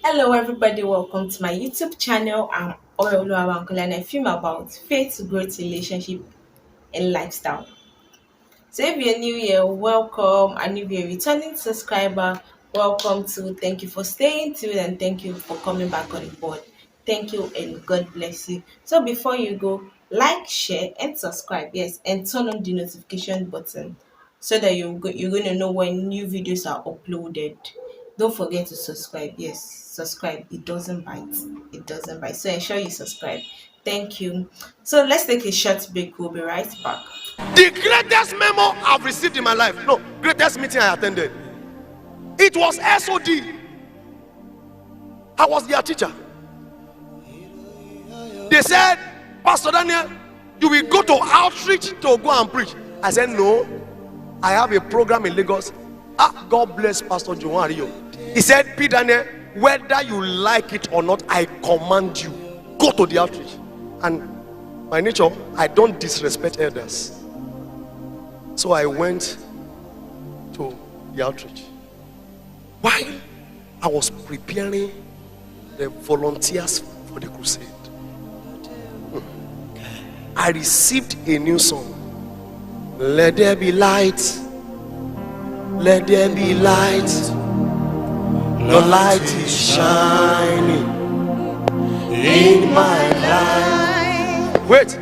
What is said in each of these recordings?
Hello, everybody. Welcome to my YouTube channel. I'm Oreoluwa Bankole, and I film about faith, growth, relationship, and lifestyle. So, if you're new here, welcome. And if you're a returning subscriber, welcome to. Thank you for staying tuned, and thank you for coming back on board. Thank you, and God bless you. So, before you go, like, share, and subscribe. Yes, and turn on the notification button so that you're going to know when new videos are uploaded. Don't forget to subscribe. Yes, subscribe. It doesn't bite. It doesn't bite. So ensure you subscribe. Thank you. So let's take a short break. We'll be right back. The greatest memo I've received in my life. No, greatest meeting I attended. It was SOD. I was their teacher. They said, Pastor Daniel, you will go to outreach to go and preach. I said, no, I have a program in Lagos. God bless Pastor Johan Rio. He said, P.Daniel, whether you like it or not, I command you, go to the outreach. And by nature, I don't disrespect elders. So I went to the outreach. While I was preparing the volunteers for the crusade, I received a new song. Let there be light. Let there be light. The light is shining in my life. Wait.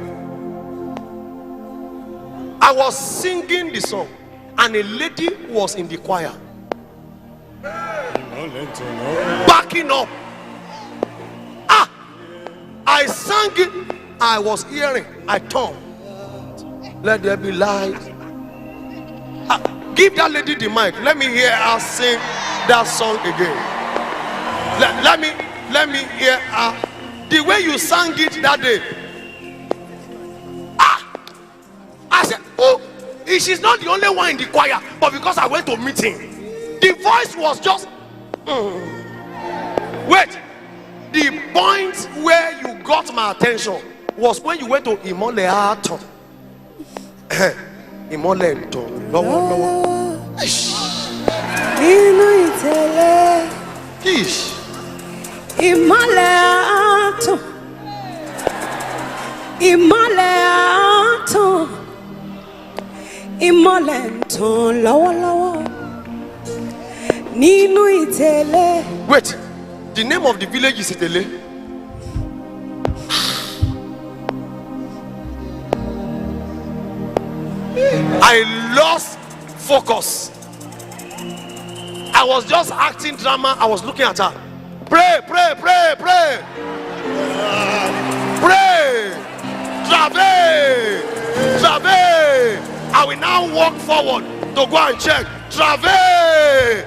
I was singing the song, and a lady was in the choir, backing up. I sang it. I was hearing. I turned. Let there be light. Give that lady the mic. Let me hear her sing that song again. Let me hear her. The way you sang it that day. I said, oh, she's not the only one in the choir, but because I went to meeting, the voice was just wait. The point where you got my attention was when you went to Imole Aton. Imole Aton. Imole Aton. Imole Aton. Imole Aton. Lọ́wọ́lọ́wọ́ nínú ìtẹ̀lẹ̀. Wait, the name of the village is Itele. I lost focus. I was just acting drama. I was looking at her. Pray, pray, pray, pray. Pray. Travail. Travail. I will now walk forward to go and check. Travail.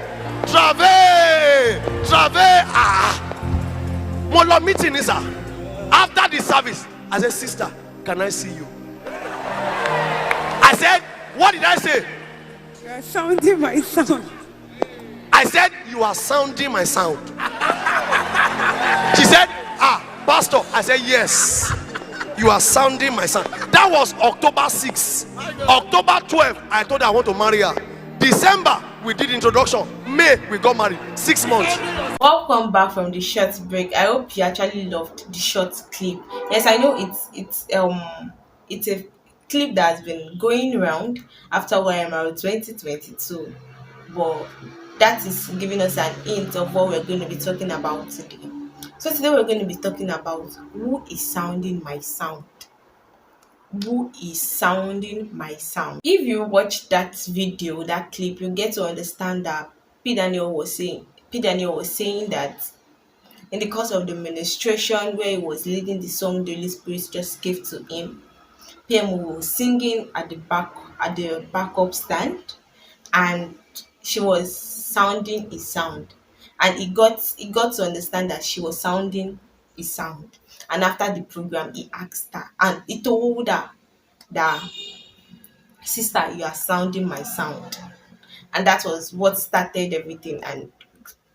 Travail. Travail. Molo meeting is after the service. I said, sister, can I see you? I said, what did I say? You are sounding my sound. I said, you are sounding my sound. She said, pastor. I said, yes, you are sounding my sound. That was October 6. October 12, I told her I want to marry her. December, we did introduction. May, we got married. 6 months. Welcome back from the short break. I hope you actually loved the short clip. Yes, I know it's a clip that has been going around after YMR 2022, but that is giving us an hint of what we're going to be talking about today. So today we're going to be talking about who is sounding my sound. Who is sounding my sound? If you watch that video, that clip, you get to understand that P.Daniel was saying that in the course of the ministration where he was leading the song the Holy Spirit just gave to him, PMO was singing at the backup stand, and she was sounding his sound, and he got to understand that she was sounding his sound. And after the program, he asked her, and he told her that, sister, you are sounding my sound. And that was what started everything. And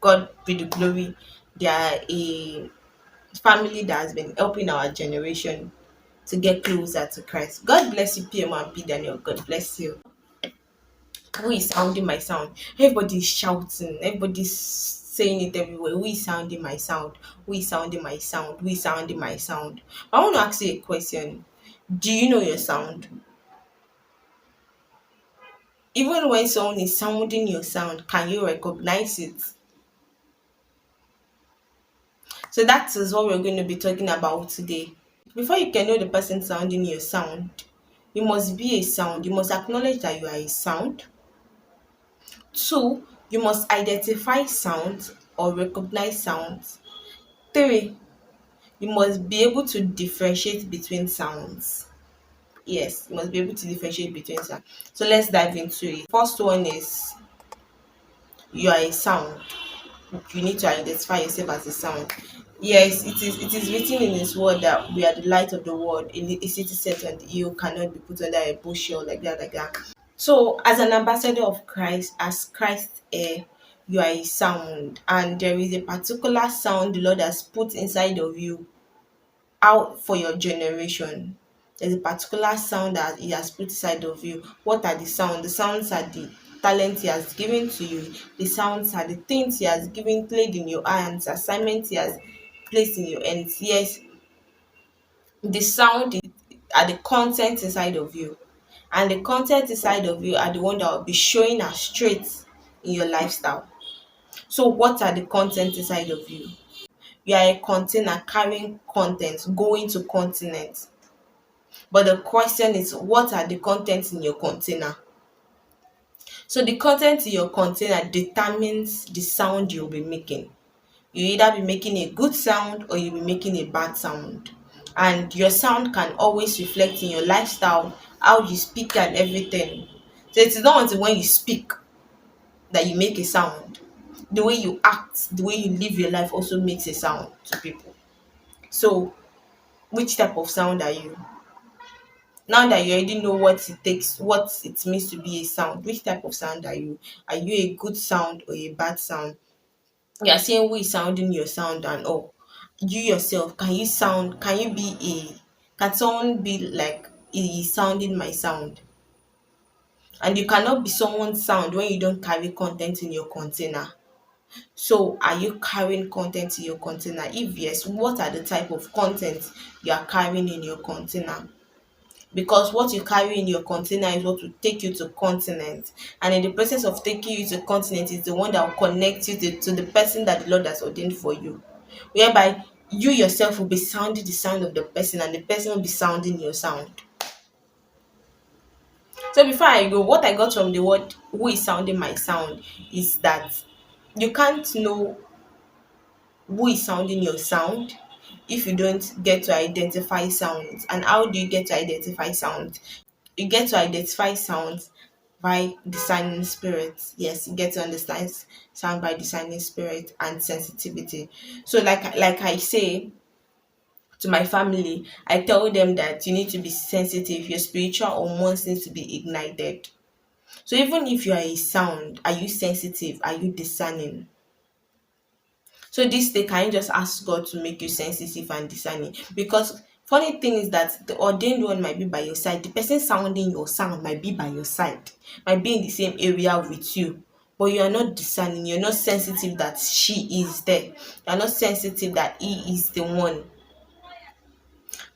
God be the glory. They are a family that has been helping our generation to get closer to Christ. God bless you, PMO and P.Daniel. God bless you. Who is sounding my sound? Everybody's shouting, everybody's saying it everywhere. Who is sounding my sound? Who is sounding my sound? Who is sounding my sound? I want to ask you a question. Do you know your sound? Even when someone is sounding your sound, can you recognize it? So that is what we're going to be talking about today. Before you can know the person sounding your sound, you must be a sound. You must acknowledge that you are a sound. Two, you must identify sounds or recognize sounds. Three, you must be able to differentiate between sounds. Yes, you must be able to differentiate between sounds. So let's dive into it. First one is you are a sound. You need to identify yourself as a sound. Yes, it is written in his word that we are the light of the world. In a city set on the hill cannot be put under a bushel, like that, like that. So as an ambassador of Christ, as Christ's heir, you are a sound, and there is a particular sound the Lord has put inside of you out for your generation. There's a particular sound that He has put inside of you. What are the sounds? The sounds are the talent He has given to you. The sounds are the things He has given, played in your hands, assignments He has placed in your hands. Yes, the sound are the content inside of you, and the content inside of you are the one that will be showing as traits in your lifestyle. So, what are the content inside of you? You are a container carrying content, going to continents. But the question is, what are the contents in your container? So the content in your container determines the sound you'll be making. You either be making a good sound or you'll be making a bad sound. And your sound can always reflect in your lifestyle, how you speak and everything. So it's not until when you speak that you make a sound. The way you act, the way you live your life also makes a sound to people. So which type of sound are you? Now that you already know what it takes, what it means to be a sound, which type of sound are you? Are you a good sound or a bad sound? You are saying who is sounding your sound and all. You yourself, can you be can someone be like he is sounding my sound? And you cannot be someone's sound when you don't carry content in your container. So are you carrying content in your container? If yes, what are the type of content you are carrying in your container? Because what you carry in your container is what will take you to continent, and in the process of taking you to continent is the one that will connect you to the person that the Lord has ordained for you, whereby you yourself will be sounding the sound of the person and the person will be sounding your sound. So before I go, what I got from the word who is sounding my sound is that you can't know who is sounding your sound if you don't get to identify sounds. And how do you get to identify sounds? You get to identify sounds by discerning spirit. Yes, you get to understand sound by discerning spirit and sensitivity. So like I say to my family, I tell them that you need to be sensitive. Your spiritual hormones need to be ignited. So even if you are a sound, are you sensitive? Are you discerning? So this day, can you just ask God to make you sensitive and discerning? Because funny thing is that the ordained one might be by your side. The person sounding your sound might be by your side, might be in the same area with you. But you are not discerning, you're not sensitive that she is there. You're not sensitive that he is the one.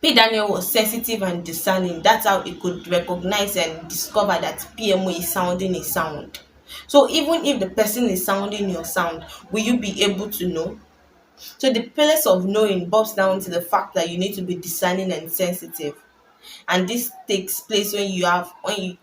P.Daniel was sensitive and discerning. That's how he could recognize and discover that PMO is sounding a sound. So even if the person is sounding your sound, will you be able to know? So the place of knowing boils down to the fact that you need to be discerning and sensitive. And this takes place when you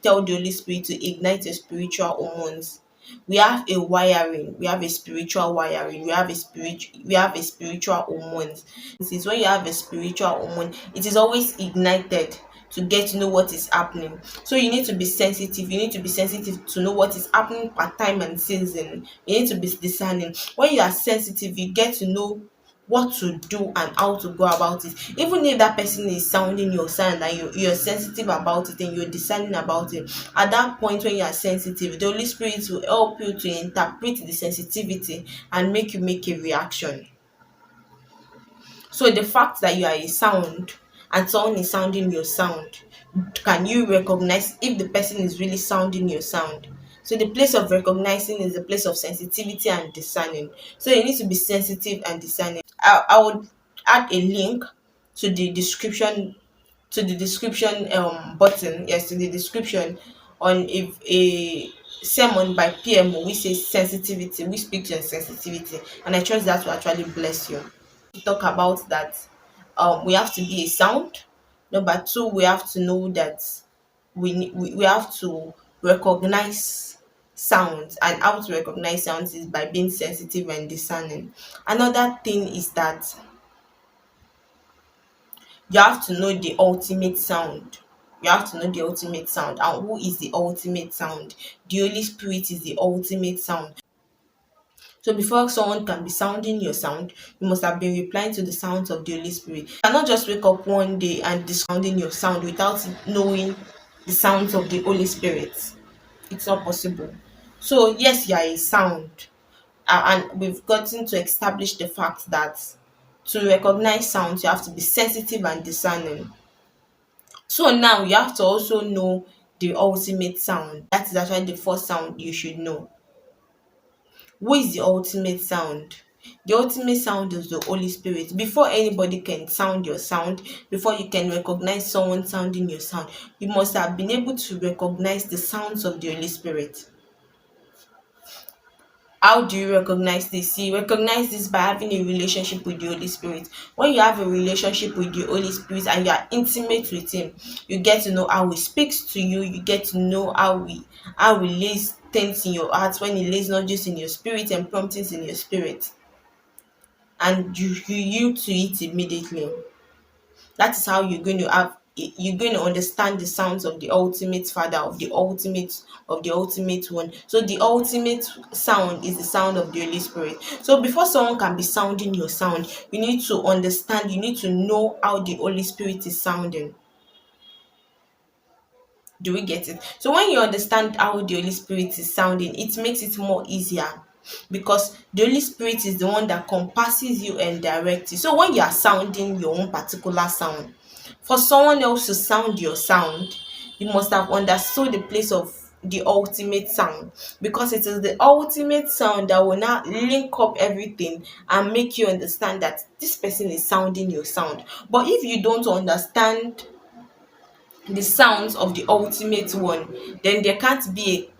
tell the Holy Spirit to ignite your spiritual hormones. We have a wiring, we have a spiritual wiring, we have a spiritual hormones. Since when you have a spiritual hormone, it is always ignited to get to know what is happening. So you need to be sensitive. You need to be sensitive to know what is happening per time and season. You need to be discerning. When you are sensitive, you get to know what to do and how to go about it. Even if that person is sounding your sound and you're sensitive about it and you're discerning about it, at that point when you are sensitive, the Holy Spirit will help you to interpret the sensitivity and make you make a reaction. So the fact that you are a sound and someone is sounding your sound, can you recognize if the person is really sounding your sound? So the place of recognizing is the place of sensitivity and discerning. So you need to be sensitive and discerning. I would add a link to the description button, yes, to the description on a sermon by PMO which says sensitivity, we speak to sensitivity, and I trust that will actually bless you. To talk about that, we have to be a sound. Number two, we have to know that we have to recognize sounds, and how to recognize sounds is by being sensitive and discerning. Another thing is that you have to know the ultimate sound. You have to know the ultimate sound. And who is the ultimate sound? The Holy Spirit is the ultimate sound. So before someone can be sounding your sound, you must have been replying to the sounds of the Holy Spirit. You cannot just wake up one day and be sounding your sound without knowing the sounds of the Holy Spirit. It's not possible. So yes, you are a sound. And we've gotten to establish the fact that to recognize sounds, you have to be sensitive and discerning. So now you have to also know the ultimate sound. That is actually the first sound you should know. Who is the ultimate sound? The ultimate sound is the Holy Spirit. Before anybody can sound your sound, before you can recognize someone sounding your sound, you must have been able to recognize the sounds of the Holy Spirit. How do you recognize this? You recognize this by having a relationship with the Holy Spirit. When you have a relationship with the Holy Spirit and you are intimate with Him, you get to know how He speaks to you. You get to know how He lays things in your heart, when He lays not just in your spirit and promptings in your spirit, and you yield to it immediately. That is how you're going to understand the sounds of the ultimate father, of the ultimate one. So the ultimate sound is the sound of the Holy Spirit. So before someone can be sounding your sound, you need to understand, you need to know how the Holy Spirit is sounding. Do we get it? So when you understand how the Holy Spirit is sounding, it makes it more easier, because the Holy Spirit is the one that compasses you and directs you. So when you are sounding your own particular sound, for someone else to sound your sound, you must have understood the place of the ultimate sound, because it is the ultimate sound that will now link up everything and make you understand that this person is sounding your sound. But if you don't understand the sounds of the ultimate one, then there can't be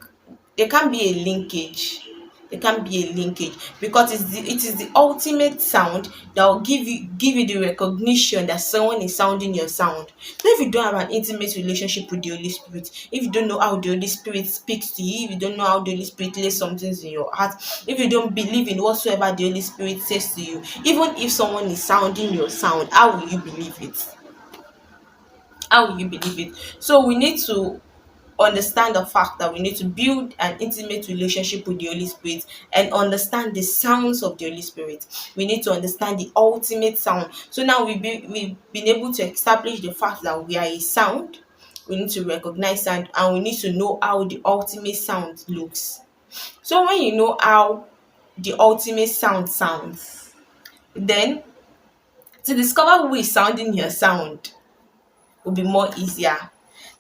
a linkage. There can't be a linkage, because it is the ultimate sound that will give you the recognition that someone is sounding your sound. So if you don't have an intimate relationship with the Holy Spirit, if you don't know how the Holy Spirit speaks to you, if you don't know how the Holy Spirit lays some things in your heart, if you don't believe in whatsoever the Holy Spirit says to you, even if someone is sounding your sound, how will you believe it? How will you believe it? So we need to understand the fact that we need to build an intimate relationship with the Holy Spirit and understand the sounds of the Holy Spirit. We need to understand the ultimate sound. So now we've been able to establish the fact that we are a sound. We need to recognize sound, and we need to know how the ultimate sound looks. So when you know how the ultimate sound sounds, then to discover who is sounding your sound will be more easier.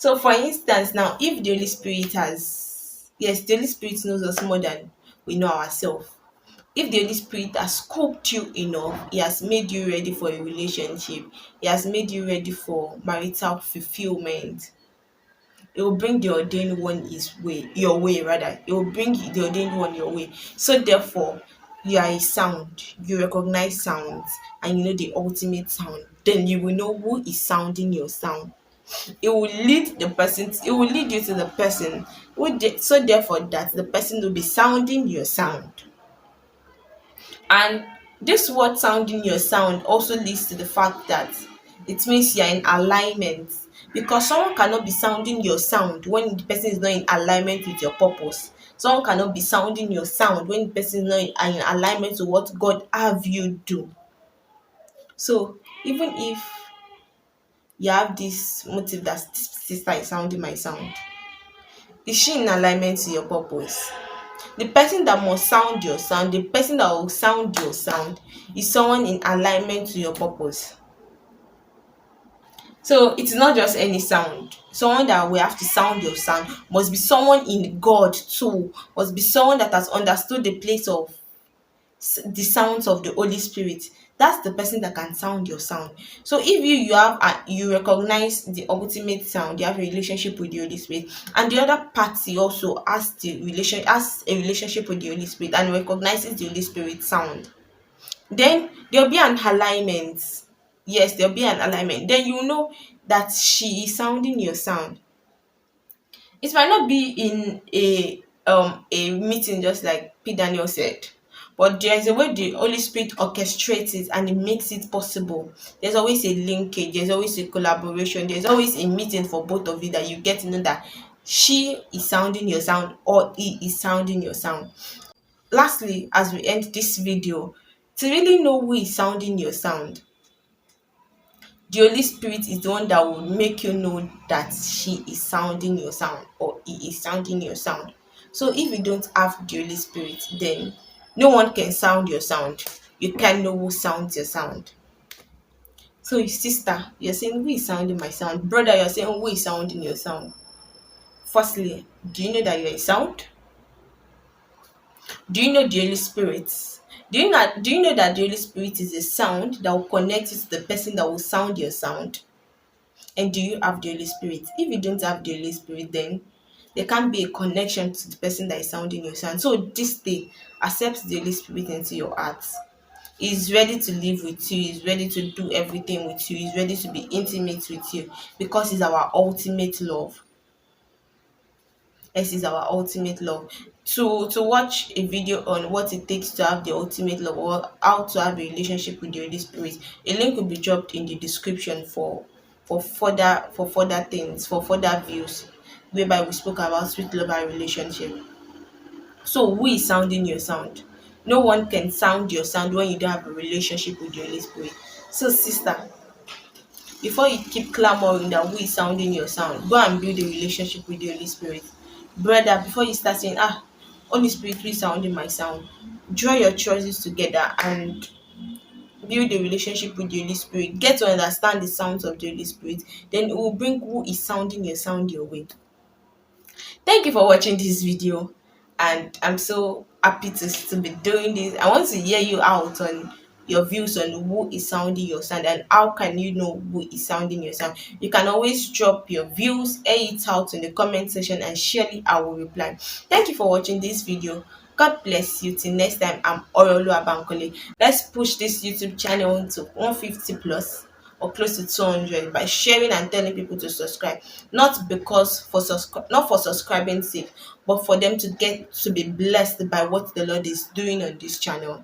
So for instance, now if the Holy Spirit has yes, the Holy Spirit knows us more than we know ourselves. If the Holy Spirit has scoped you enough, He has made you ready for a relationship, He has made you ready for marital fulfillment, He will bring the ordained one your way rather. He will bring the ordained one your way. So therefore, you are a sound, you recognize sounds, and you know the ultimate sound. Then you will know who is sounding your sound. It will lead you to the person so therefore that the person will be sounding your sound. And this word sounding your sound also leads to the fact that it means you're in alignment, because someone cannot be sounding your sound when the person is not in alignment with your purpose. Someone cannot be sounding your sound when the person is not in alignment to what God have you do. So even if you have this motive that this sister is sounding my sound, is she in alignment to your purpose? The person that must sound your sound, the person that will sound your sound, is someone in alignment to your purpose. So it's not just any sound. Someone that we have to sound your sound must be someone in God too. Must be someone that has understood the place of the sounds of the Holy Spirit. That's the person that can sound your sound. So if you recognize the ultimate sound, you have a relationship with the Holy Spirit, and the other party also has a relationship with the Holy Spirit and recognizes the Holy Spirit sound, then there'll be an alignment. Yes, there'll be an alignment. Then you know that she is sounding your sound. It might not be in a meeting just like P.Daniel said, but there's a way the Holy Spirit orchestrates it and it makes it possible. There's always a linkage, there's always a collaboration, there's always a meeting for both of you that you get to know that she is sounding your sound or he is sounding your sound. Lastly, as we end this video, to really know who is sounding your sound, the Holy Spirit is the one that will make you know that she is sounding your sound or he is sounding your sound. So if you don't have the Holy Spirit, then no one can sound your sound. You can't know who sounds your sound. So sister, you're saying who is sounding my sound? Brother, you're saying who is sounding your sound? Firstly, do you know that you're a sound? Do you know the Holy Spirit? Do you know that the Holy Spirit is a sound that will connect you to the person that will sound your sound? And do you have the Holy Spirit? If you don't have the Holy Spirit, then there can't be a connection to the person that is sounding your sound. So this day, accept the Holy Spirit into your heart. He's ready to live with you, he's ready to do everything with you, he's ready to be intimate with you because he's our ultimate love. Yes, is our ultimate love. To watch a video on what it takes to have the ultimate love or how to have a relationship with the Holy Spirit, a link will be dropped in the description for further things, for further views, whereby we spoke about sweet love and relationship. So who is sounding your sound? No one can sound your sound when you don't have a relationship with the Holy Spirit. So sister, before you keep clamoring that we sounding your sound, go and build a relationship with the Holy Spirit. Brother, before you start saying, Holy Spirit, we sounding my sound, draw your choices together and build a relationship with the Holy Spirit. Get to understand the sounds of the Holy Spirit. Then it will bring who is sounding your sound your way. Thank you for watching this video, and I'm so happy to be doing this. I want to hear you out on your views on who is sounding your sound and how can you know who is sounding your sound. You can always drop your views, air it out in the comment section, and surely I will reply. Thank you for watching this video. God bless you. Till next time, I'm Oreoluwa Bankole. Let's push this YouTube channel to 150 plus or close to 200 by sharing and telling people to subscribe, not for subscribing sake, but for them to get to be blessed by what the Lord is doing on this channel.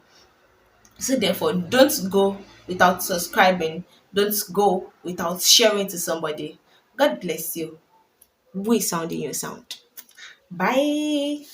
So therefore, don't go without subscribing, don't go without sharing to somebody. God bless you. We sounding your sound. Bye.